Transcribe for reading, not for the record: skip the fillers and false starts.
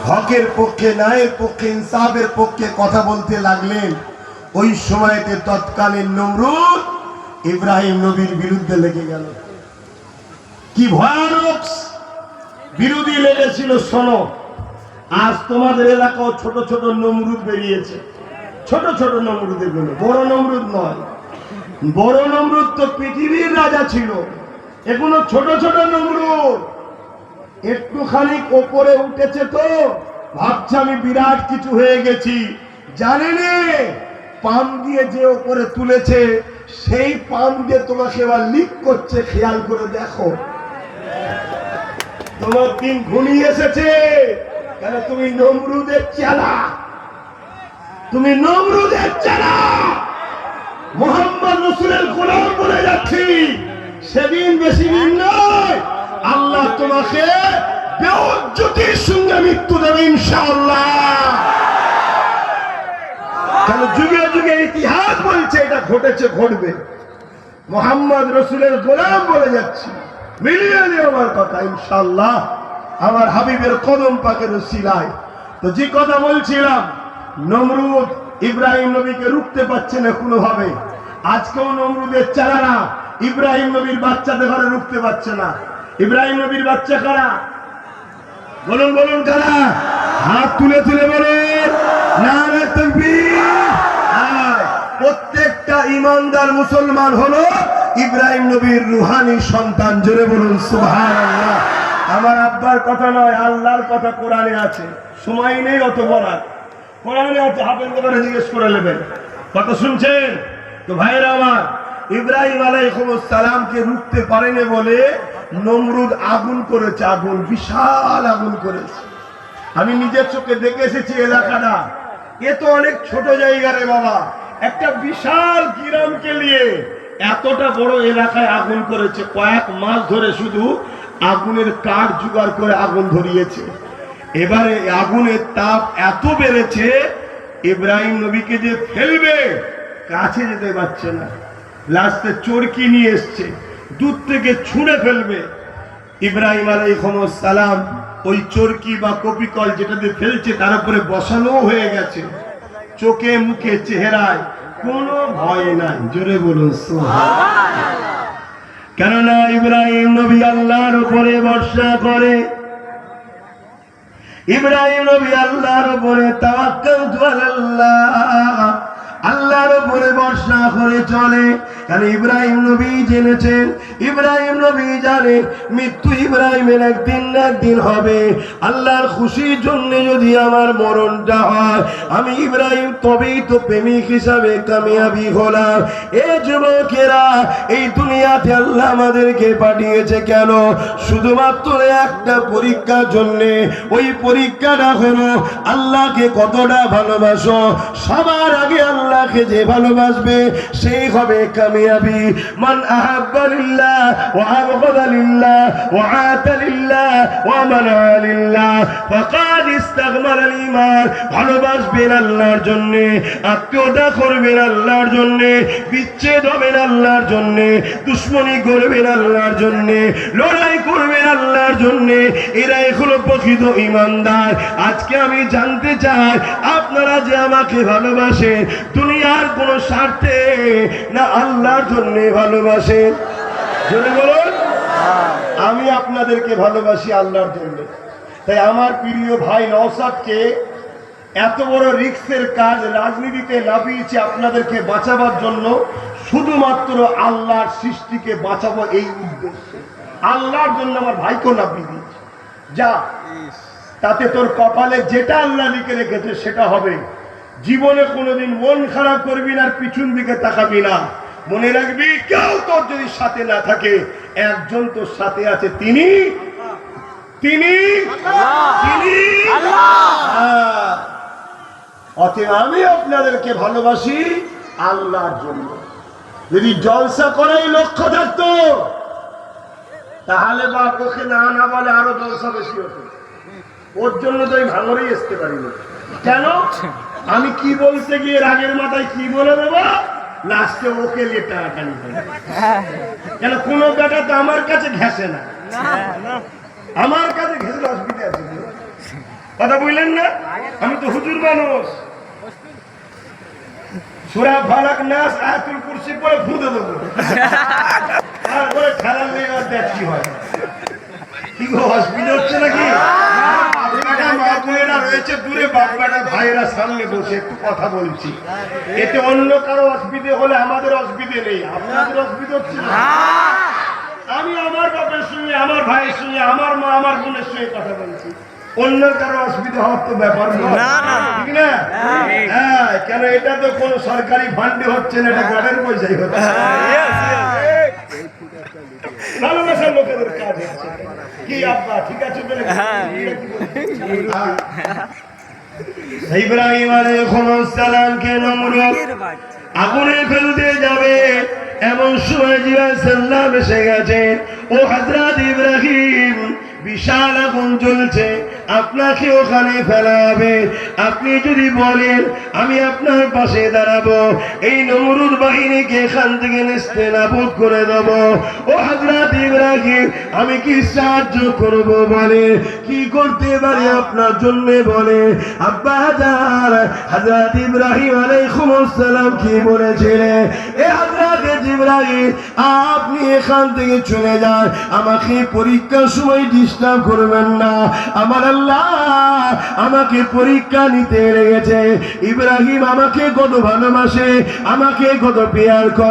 হকের পক্ষে, ন্যায়ের পক্ষে, ইনসাফের পক্ষে কথা বলতে লাগলেন। ওই সময়তে তৎকালীন নমরুদ ইব্রাহিম নবীর বিরুদ্ধে লেগে গেল। কি ভয়ানক বিরোধী লেগেছিল শোনো। আজ তোমাদের এলাকাও ছোট ছোট নমরুদ বেরিয়েছে, ছোট ছোট নমরুদ, এগুলো বড় নমরুদ নয়। বড় নমরুদ তো পৃথিবীর রাজা ছিল, এগুলো ছোট ছোট নমরুদ। একটুখানি ওপরে উঠেছে তো ভাবছে আমি বিরাট কিছু হয়ে গেছি। জানেনে পাম দিয়ে যে ওপরে তুলেছে সেই পাম দিয়ে তোমাকে এবার লিক করছে, খেয়াল করে দেখো। তোমার দিন ঘনিয়ে এসেছে, কেন তুমি নমরুদের চেলা, তুমি নমরুদের চেলা। মুহাম্মদ রাসূলের গোলাম বলে যাচ্ছি, সেদিন বেশি দিন নয়, আল্লাহ তোমাকে বেউজ্জতির সঙ্গে মৃত্যু দেবে ইনশাআল্লাহ। কারণ যুগে যুগে ইতিহাস বলছে এটা ঘটেছে, ঘটবে। মুহাম্মদ রাসূলের গোলাম বলে যাচ্ছি, মিলিয়ে নিও আমার কথা ইনশাআল্লাহ, আমার হাবিবের কদম পাকের উসিলায়। তো যে কথা বলছিলাম, নমরুদ ইব্রাহিম নবীকে রুখতে পারছে না কোনোভাবে। আজকেও নমরুদের চালারা ইব্রাহিম নবীর বাচ্চাদের ঘরে রুখতে পারছে না। ইব্রাহিম নবীর বাচ্চা কারা? বলুন বলুন কারা? হাত তুলে তুলে বলুন নারে তাকবীর। প্রত্যেকটা ইমানদার মুসলমান হলো ইব্রাহিম নবীর রুহানি সন্তান। জোরে বলুন সুবহানাল্লাহ। আমার আব্বার কথা নয়, আল্লাহর কথা কোরআনে আছে। সময় নেই অত বলার, কোরআনে আছে, হাফেজ করে জিজ্ঞেস করে নেবেন। কথা শুনছেন তো ভাইরা আমার? ইব্রাহিম আলাইহিস সালামকে রুখতে পারেনি বলে নমরুদ আগুন করেছে, আগুন, বিশাল আগুন করেছে। আমি নিজের চোখে দেখে এসেছি এলাকাটা। এ তো অনেক ছোট জায়গা রে বাবা, একটা বিশাল গ্রামকে নিয়ে এতটা বড় এলাকায় আগুন করেছে। কয়েক মাস ধরে শুধু আগুনের কাঠ জোগাড় করে আগুন ধরিয়েছে। এবারে আগুনের তাপ এত বেড়েছে, ইব্রাহিম নবীকে যে ফেলবে কাছে যেতে পারছে না। লাস্টে চরকি নিয়ে এসছে, দূর থেকে ছুঁড়ে ফেলবে। ইব্রাহিম আলাইহিস সালাম ওই চরকি বা কপিকল যেটাতে ফেলছে তার উপরে বসানো হয়ে গেছে। চোখে মুখে চেহারায় কোনো ভয় নাই। জোরে বলুন সুবহানাল্লাহ। কেননা ইব্রাহিম নবী আল্লাহর উপরে ভরসা করে, ইব্রাহিম নবী আল্লাহর উপরে তাওয়াক্কালতু আলাল্লাহ, আল্লাহর উপরে ভরসা করে চলে। কারণ ইব্রাহিম নবী জেনেছেন, ইব্রাহিম নবী জানে মৃত্যু ইব্রাহিমের একদিন না একদিন হবে। আল্লাহর খুশির জন্য যদি আমার মরণটা হয়, আমি ইব্রাহিম তবেই তো প্রেমিক হিসাবে কামিয়াবি হলাম। এ যুবকেরা, এই দুনিয়াতে আল্লাহ আমাদেরকে পাঠিয়েছে কেন? শুধুমাত্র একটা পরীক্ষার জন্য। ওই পরীক্ষাটা হলো আল্লাহকে কতটা ভালোবাসো। সবার আগে আল্লাহকে যে ভালোবাসবে সেই হবে কামিয়াবি। মান আহাব্বা লিল্লাহ ওয়া আবগাদা লিল্লাহ ওয়া আতা লিল্লাহ ওয়া মানা লিল্লাহ ফাকাদ ইস্তাগমাল ঈমান। ভালোবাসবেন আল্লাহর জন্য, আত্মীয়তা করবেন আল্লাহর জন্য, বিচ্ছেদ হবেন আল্লাহর জন্য, দুশমনি করবেন আল্লাহর জন্য, লড়াই করবেন আল্লাহর জন্য। এরাই হলো প্রকৃত ঈমানদার। আজকে আমি জানতে চাই, আপনারা যে আমাকে ভালোবাসেন দুনিয়ার কোন স্বার্থে না আল্লাহর জন্য ভালোবাসেন? জোরে বলুন। আমি আপনাদেরকে ভালোবাসি আল্লাহর জন্য। তাই আমার প্রিয় ভাই নওশাদকে এত বড় রিস্কের কাজ রাজনীতিতে নামিয়েছে আপনাদেরকে বাঁচাবার জন্য। শুধুমাত্র আল্লাহর সৃষ্টিকে বাঁচাবো এই উদ্দেশ্যে। আল্লাহর জন্য আমার ভাইকেও নামিয়ে দিয়েছে। যা, তাতে তোর কপালে যেটা আল্লাহ লিখে রেখেছে সেটা হবে। জীবনে কোনোদিন মন খারাপ করবি না, আর পিছন দিকে তাকাবি না। মনে রাখবি, কেউ তোর যদি সাথে না থাকে, একজন তোর সাথে আছে, তিনি অতএব আমি আপনাদেরকে ভালোবাসি আল্লাহর জন্য। যদি জলসা করাই লক্ষ্য থাকতো তাহলে বাপকে না না বলে আরো জলসা বেশি হতো। ওর জন্য তো আমি ভাঙরেই আসতে পারিনি। কেন? আমি কি বলতে গিয়ে রাগের মাথায় কি বলে দেবো, লাস্টে ওকে নিয়ে টানাটানি হবে। কেন? কোনো বেটা তো আমার কাছে ঘেঁষে না, আমার কাছে ঘেঁষে অসুবিধা আছে। কথা বুঝলেন না? আমি তো হুজুর মানুষ। সূরা ফালাক নাস আয়াতুল কুরসি পড়ে ফুঁদে দেবো, তারপরে খেলার নেই আর দেখ কি হয়। কি গো, অসুবিধা হচ্ছে নাকি? মা বোনেরা রয়েছে দূরে, বাপ বেটা ভাইয়েরা সামনে বসে একটু কথা বলছি, এতে অন্য কারো অসুবিধে হলে আমাদের অসুবিধে নেই, আপনাদের অসুবিধা হচ্ছে না? আমি আমার বাপের সঙ্গে, আমার ভাইয়ের সঙ্গে, আমার মা আমার বোনের সঙ্গে কথা বলছি, অন্য কারো অসুবিধা হওয়ার তো ব্যাপার নয়, ঠিক না? হ্যাঁ, কেন এটা তো কোন সরকারি ফান্ডে হচ্ছে না, এটা গডের পয়সাই হচ্ছে। ভালোবাসার লোকেদের কাজ হচ্ছে কি আব্বা, ঠিক আছে? ইব্রাহিম আলাইহিস সালামকে নমরুদ আগুনে ফেলতে যাবে, এমন সময় জিবরাইল সাল্লাম এসে গেছে। ও হযরত ইব্রাহিম, বিশাল আগুন জ্বলছে, আপনাকে ওখানে ফেলা হবে। আপনি যদি বলেন আমি আপনার পাশে দাঁড়াবো, এই নমরুদ বাহিনীকে এখান থেকে নেস্তেনাবুদ করে দেব। ও হযরত ইব্রাহিম, আমি কি সাহায্য করব? বলে কি করতে পারি আপনার জন্য? বলে আব্বা জান, হযরত ইব্রাহিম আলাইহিস সালাম কি বলেছিলেন? এ হযরত ইব্রাহিম, আপনি এখান থেকে চলে যান, আমাকে পরীক্ষার সময় ডিস্টার্ব করবেন না। আমার আল্লাহ আমাকে পরীক্ষা নিতে লেগেছে। ইব্রাহিম আমাকে কত ভালোবাসে, আমাকে কত পেয়ার করে।